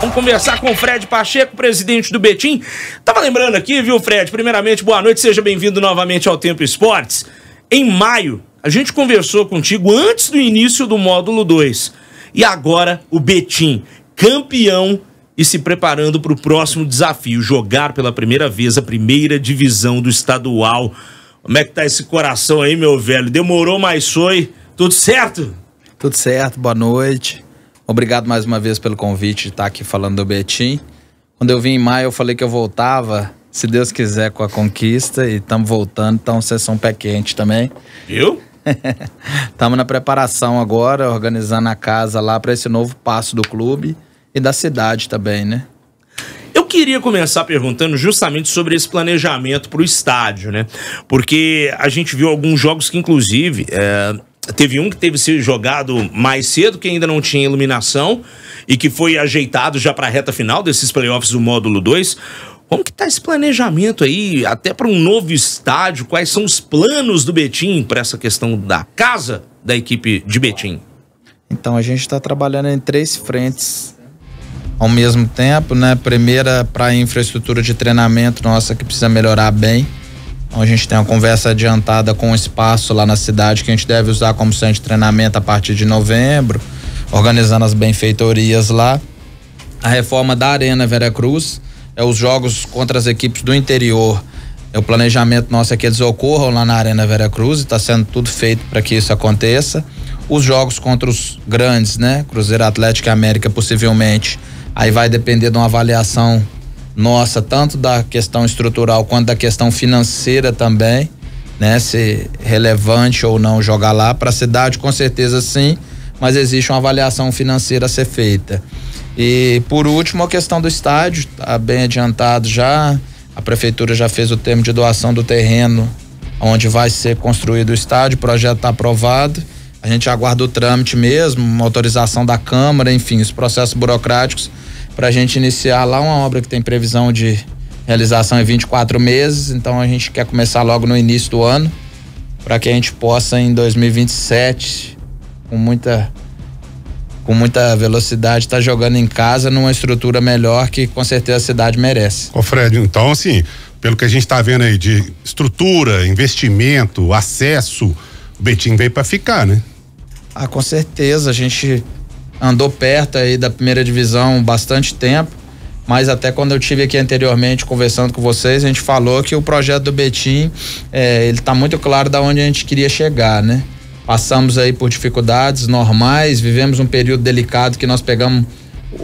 Vamos conversar com o Fred Pacheco, presidente do Betim. Tava lembrando aqui, viu, Fred? Primeiramente, boa noite, seja bem-vindo novamente ao Tempo Esportes. Em maio, a gente conversou contigo antes do início do módulo 2. E agora, o Betim, campeão e se preparando para o próximo desafio, jogar pela primeira vez a primeira divisão do estadual. Como é que tá esse coração aí, meu velho? Demorou, mas foi. Tudo certo? Tudo certo, boa noite. Obrigado mais uma vez pelo convite de estar aqui falando do Betim. Quando eu vim em maio, eu falei que eu voltava, se Deus quiser, com a conquista, e estamos voltando, então vocês são pé quente também. Viu? Estamos na preparação agora, organizando a casa lá para esse novo passo do clube e da cidade também, né? Eu queria começar perguntando justamente sobre esse planejamento para o estádio, né? Porque a gente viu alguns jogos que, inclusive, teve um que teve sido jogado mais cedo, que ainda não tinha iluminação e que foi ajeitado já para a reta final desses playoffs do módulo 2. Como que tá esse planejamento aí, até para um novo estádio? Quais são os planos do Betim para essa questão da casa da equipe de Betim? Então, a gente está trabalhando em 3 frentes ao mesmo tempo, né? Primeira, para a infraestrutura de treinamento nossa, que precisa melhorar bem. Então, a gente tem uma conversa adiantada com o espaço lá na cidade que a gente deve usar como centro de treinamento a partir de novembro, organizando as benfeitorias lá. A reforma da Arena Veracruz, os jogos contra as equipes do interior, o planejamento nosso é que eles ocorram lá na Arena Veracruz, e está sendo tudo feito para que isso aconteça. Os jogos contra os grandes, né? Cruzeiro, Atlético e América, possivelmente, aí vai depender de uma avaliação nossa, tanto da questão estrutural quanto da questão financeira também, né? Se relevante ou não jogar lá. Para a cidade, com certeza sim, mas existe uma avaliação financeira a ser feita. E por último, a questão do estádio, está bem adiantado já. A prefeitura já fez o termo de doação do terreno onde vai ser construído o estádio, o projeto está aprovado. A gente aguarda o trâmite mesmo, uma autorização da Câmara, enfim, os processos burocráticos para a gente iniciar lá uma obra que tem previsão de realização em 24 meses. Então a gente quer começar logo no início do ano, para que a gente possa em 2027, com muita velocidade, estar jogando em casa numa estrutura melhor que com certeza a cidade merece. Ô Fred, então assim, pelo que a gente está vendo aí de estrutura, investimento, acesso, o Betim veio para ficar, né? Ah, com certeza, a gente andou perto aí da primeira divisão bastante tempo, mas até quando eu estive aqui anteriormente conversando com vocês, a gente falou que o projeto do Betim, ele tá muito claro da onde a gente queria chegar, né? Passamos aí por dificuldades normais, vivemos um período delicado que nós pegamos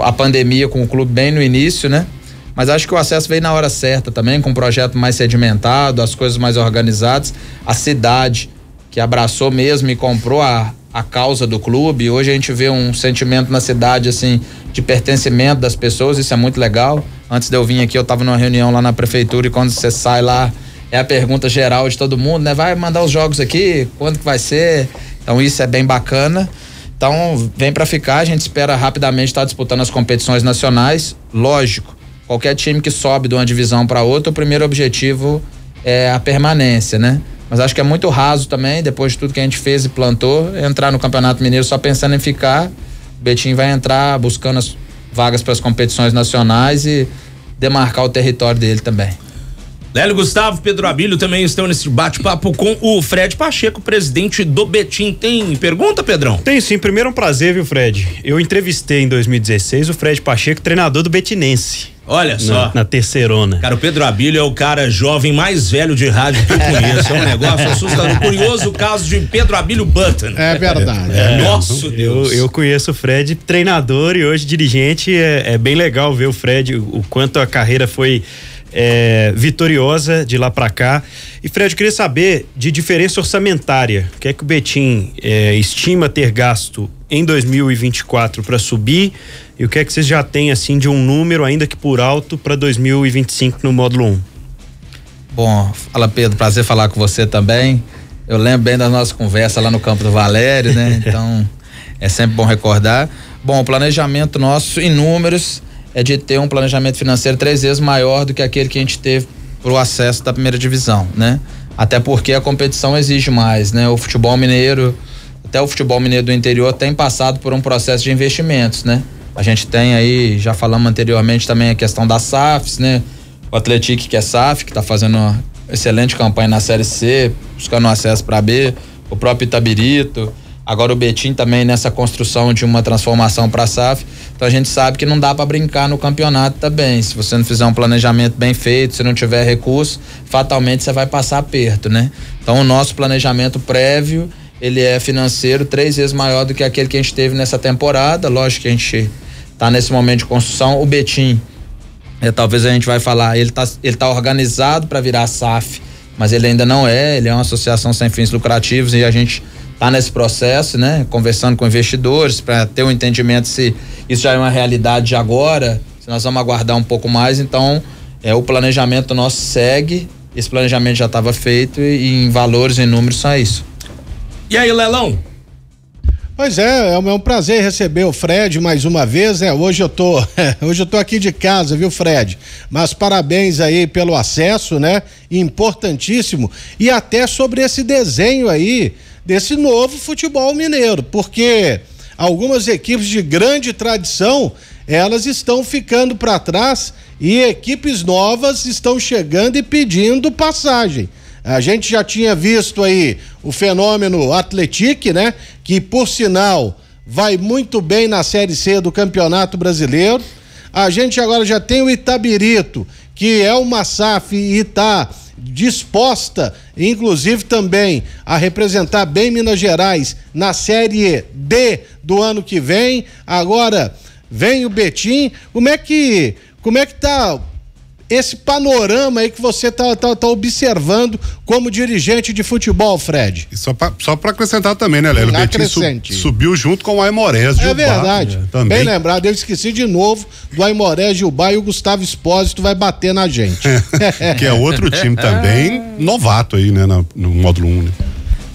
a pandemia com o clube bem no início, né? Mas acho que o acesso veio na hora certa também, com um projeto mais sedimentado, as coisas mais organizadas, a cidade que abraçou mesmo e comprou a causa do clube. Hoje a gente vê um sentimento na cidade, assim, de pertencimento das pessoas, isso é muito legal. Antes de eu vir aqui, eu estava numa reunião lá na prefeitura, e quando você sai lá, é a pergunta geral de todo mundo, né? Vai mandar os jogos aqui? Quando que vai ser? Então isso é bem bacana. Então vem para ficar, a gente espera rapidamente estar disputando as competições nacionais. Lógico, qualquer time que sobe de uma divisão para outra, o primeiro objetivo é a permanência, né? Mas acho que é muito raso também, depois de tudo que a gente fez e plantou, entrar no Campeonato Mineiro só pensando em ficar. O Betim vai entrar buscando as vagas para as competições nacionais e demarcar o território dele também. Lélio Gustavo, Pedro Abílio também estão nesse bate-papo com o Fred Pacheco, presidente do Betim. Tem pergunta, Pedrão? Tem sim, primeiro um prazer, viu, Fred? Eu entrevistei em 2016 o Fred Pacheco, treinador do Betinense. Olha só. Na terceirona. Cara, o Pedro Abílio é o cara jovem mais velho de rádio que eu conheço. É um negócio assustador. Curioso o caso de Pedro Abílio Button. É verdade. Nossa Deus. Eu conheço o Fred, treinador e hoje dirigente. É bem legal ver o Fred, o quanto a carreira foi vitoriosa de lá pra cá. E Fred, eu queria saber de diferença orçamentária. O que é que o Betim estima ter gasto em 2024 para subir, e o que é que vocês já têm assim de um número, ainda que por alto, para 2025 no módulo 1? Bom, fala Pedro, prazer falar com você também. Eu lembro bem da nossa conversa lá no Campo do Valério, né? Então é sempre bom recordar. Bom, o planejamento nosso em números é de ter um planejamento financeiro 3 vezes maior do que aquele que a gente teve pro acesso da primeira divisão, né? Até porque a competição exige mais, né? O futebol mineiro, até o futebol mineiro do interior tem passado por um processo de investimentos, né? A gente tem aí, já falamos anteriormente também a questão das SAFs, né? O Atlético, que é SAF, que está fazendo uma excelente campanha na Série C, buscando acesso para B, o próprio Itabirito, agora o Betim também nessa construção de uma transformação para SAF. Então a gente sabe que não dá para brincar no campeonato também. Se você não fizer um planejamento bem feito, se não tiver recurso, fatalmente você vai passar aperto, né? Então o nosso planejamento prévio, ele é financeiro 3 vezes maior do que aquele que a gente teve nessa temporada. Lógico que a gente está nesse momento de construção. O Betim, talvez a gente vai falar, ele tá organizado para virar SAF, mas ele ainda não é, ele é uma associação sem fins lucrativos e a gente tá nesse processo, né? Conversando com investidores para ter um entendimento se isso já é uma realidade agora, se nós vamos aguardar um pouco mais. Então, o planejamento nosso segue, esse planejamento já estava feito e em valores e números são isso. E aí, Lelão? Pois é um prazer receber o Fred mais uma vez, né? Hoje eu tô aqui de casa, viu, Fred? Mas parabéns aí pelo acesso, né? Importantíssimo. E até sobre esse desenho aí desse novo futebol mineiro, porque algumas equipes de grande tradição, elas estão ficando para trás e equipes novas estão chegando e pedindo passagem. A gente já tinha visto aí o fenômeno Atlético, né? Que, por sinal, vai muito bem na Série C do Campeonato Brasileiro. A gente agora já tem o Itabirito, que é uma SAF e está disposta, inclusive também, a representar bem Minas Gerais na Série D do ano que vem. Agora vem o Betim. Como é que tá esse panorama aí que você tá observando como dirigente de futebol, Fred? E só pra acrescentar também, né, Lélio? O Betim subiu junto com o Aimorés de Ubá. É verdade, também. Bem lembrado, eu esqueci de novo do Aimorés de Ubá e o Gustavo Espósito vai bater na gente. Que é outro time também novato aí, né, no módulo 1,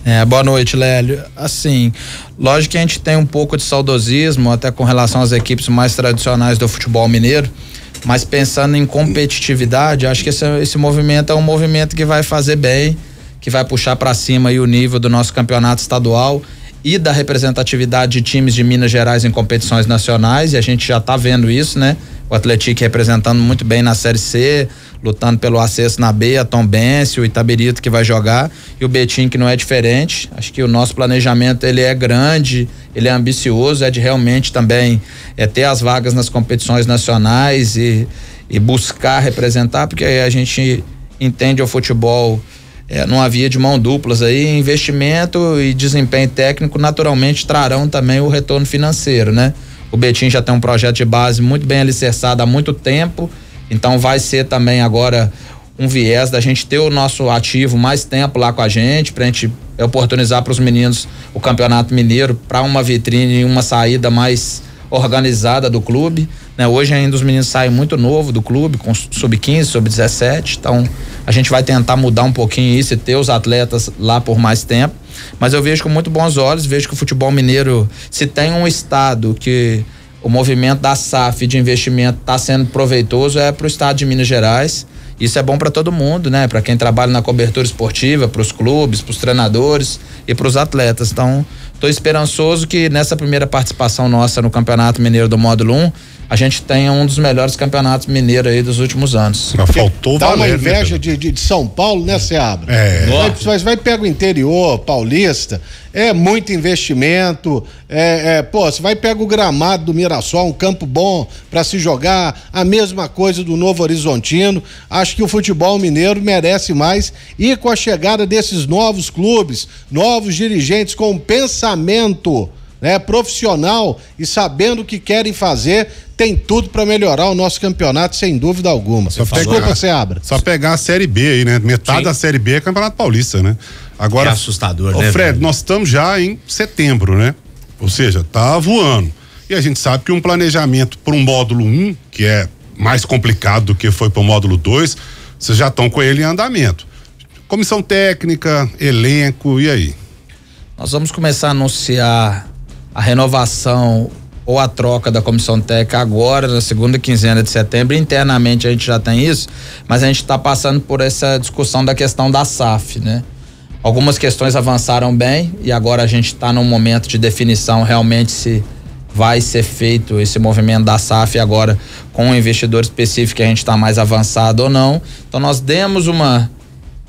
né? Boa noite, Lélio. Assim, lógico que a gente tem um pouco de saudosismo até com relação às equipes mais tradicionais do futebol mineiro, mas pensando em competitividade, acho que esse movimento é um movimento que vai fazer bem, que vai puxar para cima aí o nível do nosso campeonato estadual e da representatividade de times de Minas Gerais em competições nacionais, e a gente já tá vendo isso, né? O Atlético representando muito bem na Série C, lutando pelo acesso na B, a Tombense, o Itabirito que vai jogar, e o Betim que não é diferente. Acho que o nosso planejamento, ele é grande, ele é ambicioso, é de realmente também ter as vagas nas competições nacionais e buscar representar, porque a gente entende o futebol numa via de mão duplas aí, investimento e desempenho técnico naturalmente trarão também o retorno financeiro, né? O Betim já tem um projeto de base muito bem alicerçado há muito tempo, então vai ser também agora um viés da gente ter o nosso ativo mais tempo lá com a gente, pra gente oportunizar para os meninos o Campeonato Mineiro para uma vitrine e uma saída mais organizada do clube, né? Hoje ainda os meninos saem muito novo do clube, com sub-15, sub-17, então a gente vai tentar mudar um pouquinho isso e ter os atletas lá por mais tempo, mas eu vejo com muito bons olhos, vejo que o futebol mineiro, se tem um estado que o movimento da SAF de investimento está sendo proveitoso, é para o estado de Minas Gerais. Isso é bom para todo mundo, né? Para quem trabalha na cobertura esportiva, para os clubes, para os treinadores e para os atletas. Então, estou esperançoso que nessa primeira participação nossa no Campeonato Mineiro do Módulo 1, a gente tenha um dos melhores campeonatos mineiros aí dos últimos anos. Mas faltou Dá valer, uma inveja de São Paulo, né, Seabra? Vai pegar o interior paulista, é muito investimento, você vai pegar o gramado do Mirassol, um campo bom para se jogar, a mesma coisa do Novo Horizontino. Acho que o futebol mineiro merece mais, e com a chegada desses novos clubes, novos dirigentes com pensamento, né, profissional e sabendo o que querem fazer, tem tudo para melhorar o nosso campeonato, sem dúvida alguma. Desculpa, Seabra. Só pegar a Série B aí, né? Metade da Série B é Campeonato Paulista, né? Agora, é assustador, né, Fred, nós estamos já em setembro, né? Ou seja, tá voando. E a gente sabe que um planejamento para um módulo 1, que é mais complicado do que foi para o módulo 2, vocês já estão com ele em andamento. Comissão técnica, elenco, e aí? Nós vamos começar a anunciar a renovação ou a troca da comissão técnica agora, na segunda quinzena de setembro. Internamente a gente já tem isso, mas a gente está passando por essa discussão da questão da SAF, né? Algumas questões avançaram bem e agora a gente está num momento de definição realmente se vai ser feito esse movimento da SAF agora com um investidor específico que a gente está mais avançado ou não. Então nós demos uma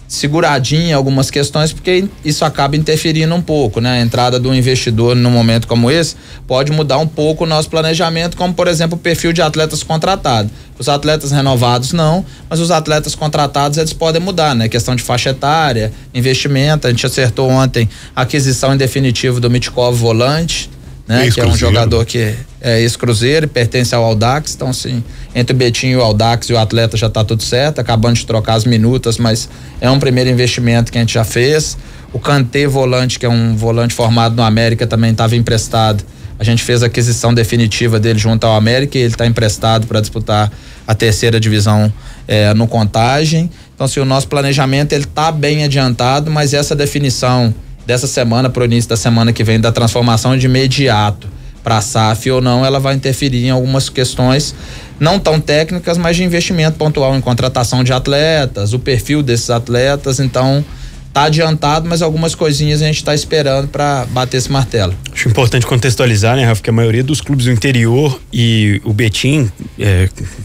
seguradinha em algumas questões, porque isso acaba interferindo um pouco, né? A entrada do investidor num momento como esse pode mudar um pouco o nosso planejamento, como por exemplo o perfil de atletas contratados. Os atletas renovados não, mas os atletas contratados eles podem mudar, né? Questão de faixa etária, investimento. A gente acertou ontem a aquisição em definitivo do Mitkov volante, né? Que é um jogador que é ex-Cruzeiro e pertence ao Audax. Então, assim, entre o Betinho e o Audax e o atleta já tá tudo certo, acabando de trocar as minutas, mas é um primeiro investimento que a gente já fez. O Kanté volante, que é um volante formado no América, também estava emprestado. A gente fez a aquisição definitiva dele junto ao América e ele está emprestado para disputar a terceira divisão no Contagem. Então, assim, o nosso planejamento ele tá bem adiantado, mas essa definição dessa semana para o início da semana que vem da transformação de imediato para a SAF ou não, ela vai interferir em algumas questões não tão técnicas, mas de investimento pontual em contratação de atletas, o perfil desses atletas. Então tá adiantado, mas algumas coisinhas a gente está esperando para bater esse martelo. Acho importante contextualizar, né, Rafa, que a maioria dos clubes do interior e o Betim,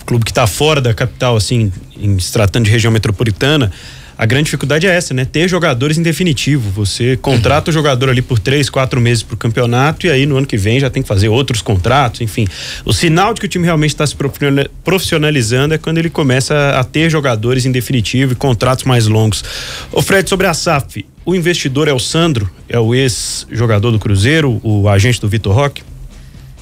clube que está fora da capital, assim, se tratando de região metropolitana, a grande dificuldade é essa, né? Ter jogadores em definitivo. Você contrata o jogador ali por 3, 4 meses pro campeonato e aí no ano que vem já tem que fazer outros contratos, enfim. O sinal de que o time realmente está se profissionalizando é quando ele começa a ter jogadores em definitivo e contratos mais longos. Ô Fred, sobre a SAF, o investidor é o Sandro, é o ex-jogador do Cruzeiro, o agente do Vitor Roque?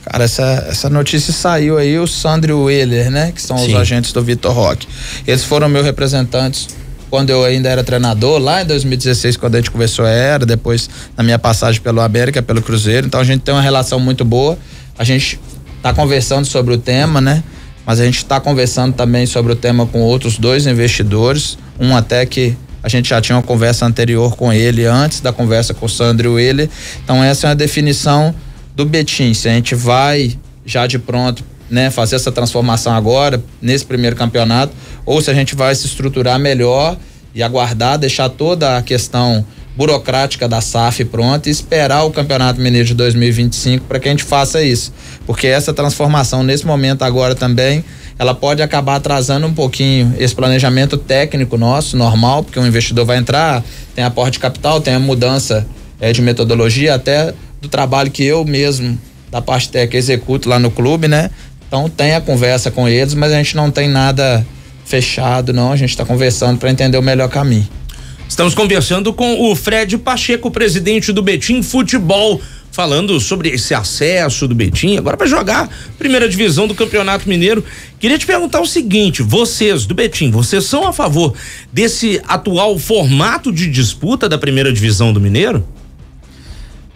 Cara, essa notícia saiu aí, o Sandro e o Euler, né? Que são os agentes do Vitor Roque. Eles foram meus representantes quando eu ainda era treinador, lá em 2016, quando a gente conversou, depois na minha passagem pelo América, pelo Cruzeiro. Então a gente tem uma relação muito boa. A gente tá conversando sobre o tema, né? Mas a gente tá conversando também sobre o tema com outros 2 investidores, um até que a gente já tinha uma conversa anterior com ele, antes da conversa com o Sandro e o Euler. Então essa é uma definição do Betim, se a gente vai já de pronto, né, fazer essa transformação agora, nesse primeiro campeonato, ou se a gente vai se estruturar melhor e aguardar, deixar toda a questão burocrática da SAF pronta e esperar o Campeonato Mineiro de 2025 para que a gente faça isso, porque essa transformação nesse momento agora também, ela pode acabar atrasando um pouquinho esse planejamento técnico nosso, normal, porque o investidor vai entrar, tem aporte de capital, tem a mudança de metodologia, até do trabalho que eu mesmo, da parte técnica, executo lá no clube, né? Então tem a conversa com eles, mas a gente não tem nada fechado, não. A gente está conversando para entender o melhor caminho. Estamos conversando com o Fred Pacheco, presidente do Betim Futebol, falando sobre esse acesso do Betim agora para jogar primeira divisão do Campeonato Mineiro. Queria te perguntar o seguinte: vocês do Betim, vocês são a favor desse atual formato de disputa da primeira divisão do Mineiro?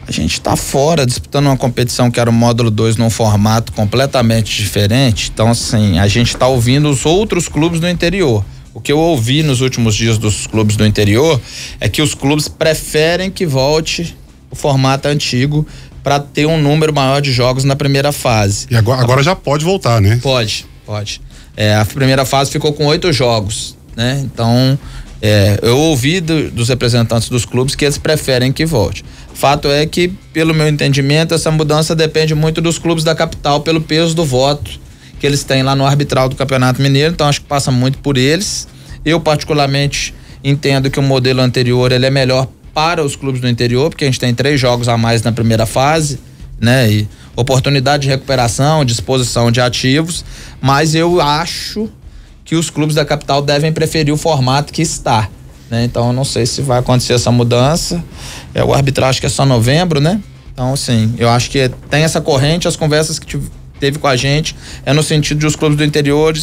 A gente está fora disputando uma competição que era o módulo 2 num formato completamente diferente. Então, assim, a gente está ouvindo os outros clubes do interior. O que eu ouvi nos últimos dias dos clubes do interior é que os clubes preferem que volte o formato antigo para ter um número maior de jogos na primeira fase. E agora já pode voltar, né? Pode. A primeira fase ficou com 8 jogos, né? Então, eu ouvi dos representantes dos clubes que eles preferem que volte. Fato é que, pelo meu entendimento, essa mudança depende muito dos clubes da capital, pelo peso do voto que eles têm lá no arbitral do Campeonato Mineiro. Então acho que passa muito por eles. Eu particularmente entendo que o modelo anterior ele é melhor para os clubes do interior, porque a gente tem 3 jogos a mais na primeira fase, né? E oportunidade de recuperação, disposição de ativos, mas eu acho que os clubes da capital devem preferir o formato que está, né? Então eu não sei se vai acontecer essa mudança. O árbitro acho que é só novembro, né? Então, assim, eu acho que tem essa corrente, as conversas que teve com a gente é no sentido de os clubes do interior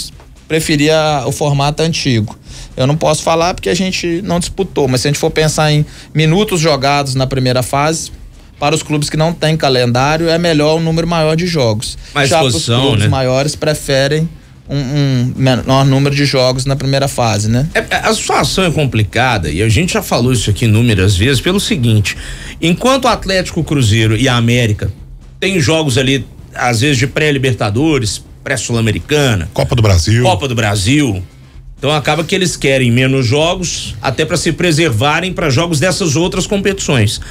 preferir o formato antigo. Eu não posso falar porque a gente não disputou, mas se a gente for pensar em minutos jogados na primeira fase, para os clubes que não têm calendário, é melhor um número maior de jogos. Mais já os clubes, né, maiores preferem um menor número de jogos na primeira fase, né? A situação é complicada e a gente já falou isso aqui inúmeras vezes pelo seguinte: enquanto o Atlético, Cruzeiro e a América tem jogos ali, às vezes de pré-Libertadores, pré-Sul-Americana, Copa do Brasil, Então acaba que eles querem menos jogos, até para se preservarem para jogos dessas outras competições.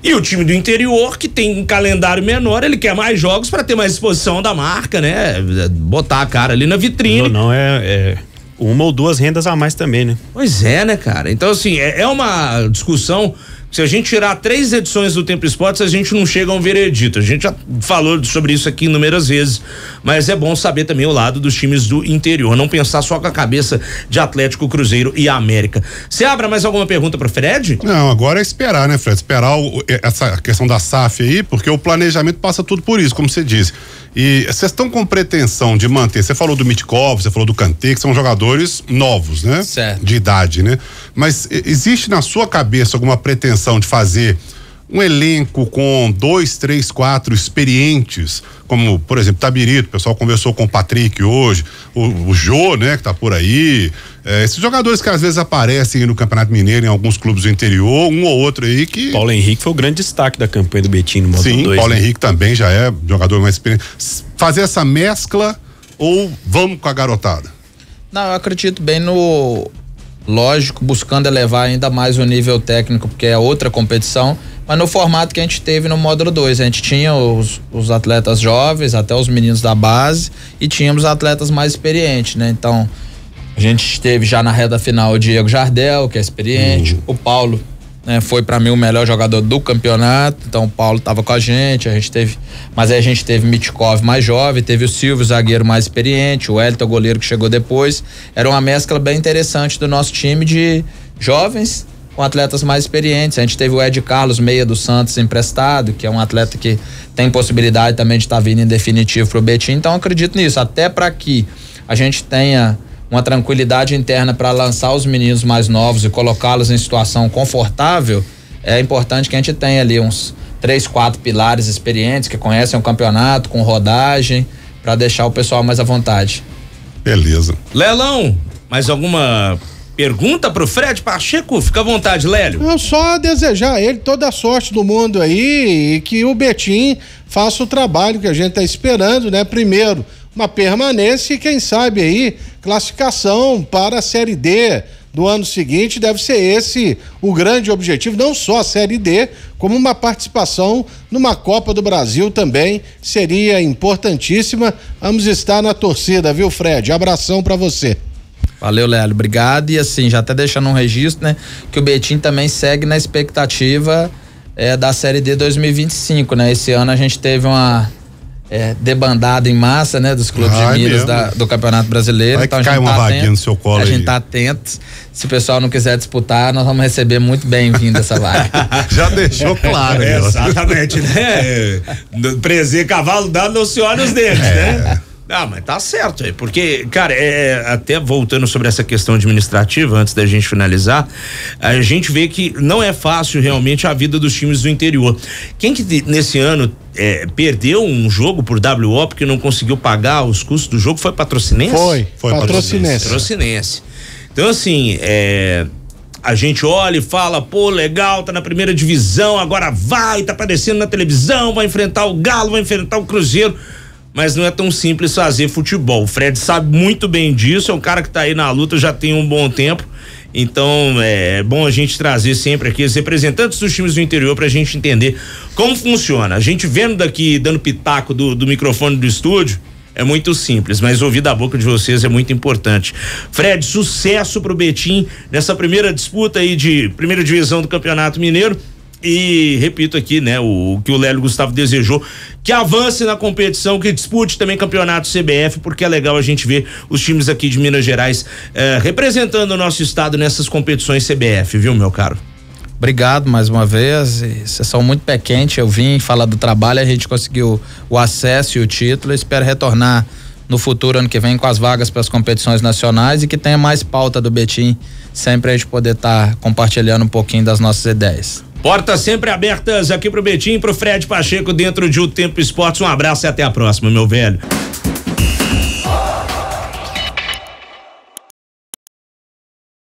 E o time do interior, que tem um calendário menor, ele quer mais jogos para ter mais exposição da marca, né? Botar a cara ali na vitrine. Não é uma ou duas rendas a mais também, né? Pois é, né, cara? Então, assim, é uma discussão. Se a gente tirar 3 edições do Tempo Esportes, a gente não chega a um veredito. A gente já falou sobre isso aqui inúmeras vezes, mas é bom saber também o lado dos times do interior, não pensar só com a cabeça de Atlético, Cruzeiro e América. Você abra mais alguma pergunta pro Fred? Não, agora é esperar, né, Fred? Esperar essa questão da SAF aí, porque o planejamento passa tudo por isso, como você disse. E vocês estão com pretensão de manter, você falou do Mitkov, você falou do Kanté, que são jogadores novos, né? Certo. De idade, né? Mas existe na sua cabeça alguma pretensão de fazer um elenco com 2, 3, 4 experientes, como, por exemplo, Tabirito, o pessoal conversou com o Patrick hoje, o Jô, né, que tá por aí, esses jogadores que às vezes aparecem no Campeonato Mineiro em alguns clubes do interior, um ou outro aí que... Paulo Henrique foi o grande destaque da campanha do Betim no módulo 2. Sim, Paulo Henrique também já é jogador mais experiente. Fazer essa mescla ou vamos com a garotada? Não, eu acredito bem no... Lógico, buscando elevar ainda mais o nível técnico, porque é outra competição, mas no formato que a gente teve no módulo 2, a gente tinha os atletas jovens, até os meninos da base, e tínhamos atletas mais experientes, né? Então, a gente teve já na reta final o Diego Jardel, que é experiente, o Paulo, né, foi para mim o melhor jogador do campeonato, então o Paulo tava com a gente teve, mas aí a gente teve Mitkov mais jovem, teve o Silvio, zagueiro mais experiente, o Elton, goleiro que chegou depois. Era uma mescla bem interessante do nosso time de jovens com atletas mais experientes. A gente teve o Ed Carlos, meia do Santos, emprestado, que é um atleta que tem possibilidade também de estar vindo em definitivo pro Betim, então eu acredito nisso, até para que a gente tenha uma tranquilidade interna para lançar os meninos mais novos e colocá-los em situação confortável. É importante que a gente tenha ali uns 3, 4 pilares experientes que conhecem o campeonato, com rodagem, para deixar o pessoal mais à vontade. Beleza. Lelão, mais alguma pergunta pro Fred Pacheco? Fica à vontade, Lélio. Eu só desejar a ele toda a sorte do mundo aí e que o Betim faça o trabalho que a gente tá esperando, né? Primeiro, uma permanência e quem sabe aí classificação para a Série D do ano seguinte. Deve ser esse o grande objetivo, não só a Série D, como uma participação numa Copa do Brasil também seria importantíssima. Vamos estar na torcida, viu, Fred? Abração para você. Valeu, Lélio, obrigado. E assim, já até deixando um registro, né, que o Betim também segue na expectativa da Série D 2025, né? Esse ano a gente teve uma debandada em massa, né, dos clubes de Minas do Campeonato Brasileiro. Vai, então que cai uma vaguinha no seu colo aí. A gente tá atento. Se o pessoal não quiser disputar, nós vamos receber muito bem-vindo essa vaga. Já deixou claro. Exatamente, né? Prazer, cavalo dado, não se olha os dentes, né? Ah, mas tá certo aí, porque, cara, até voltando sobre essa questão administrativa, antes da gente finalizar, a gente vê que não é fácil realmente a vida dos times do interior. Quem que nesse ano perdeu um jogo por WO porque não conseguiu pagar os custos do jogo foi Patrocinense? Foi Patrocinense. Patrocinense. Então, assim, a gente olha e fala, pô, legal, tá na primeira divisão, agora tá aparecendo na televisão, vai enfrentar o Galo, vai enfrentar o Cruzeiro. Mas não é tão simples fazer futebol. O Fred sabe muito bem disso, é um cara que tá aí na luta já tem um bom tempo. Então é bom a gente trazer sempre aqui os representantes dos times do interior pra gente entender como funciona. A gente vendo daqui, dando pitaco do microfone do estúdio, é muito simples, mas ouvir da boca de vocês é muito importante. Fred, sucesso pro Betim nessa primeira disputa aí de primeira divisão do Campeonato Mineiro. E repito aqui, né, o que o Lélio Gustavo desejou, que avance na competição, que dispute também campeonato CBF, porque é legal a gente ver os times aqui de Minas Gerais representando o nosso estado nessas competições CBF, viu, meu caro? Obrigado mais uma vez, vocês são muito pé quente, eu vim falar do trabalho, a gente conseguiu o acesso e o título, eu espero retornar no futuro, ano que vem, com as vagas para as competições nacionais e que tenha mais pauta do Betim, sempre a gente poder estar compartilhando um pouquinho das nossas ideias. Portas sempre abertas aqui pro Betim, pro Fred Pacheco dentro de O Tempo Esportes. Um abraço e até a próxima, meu velho.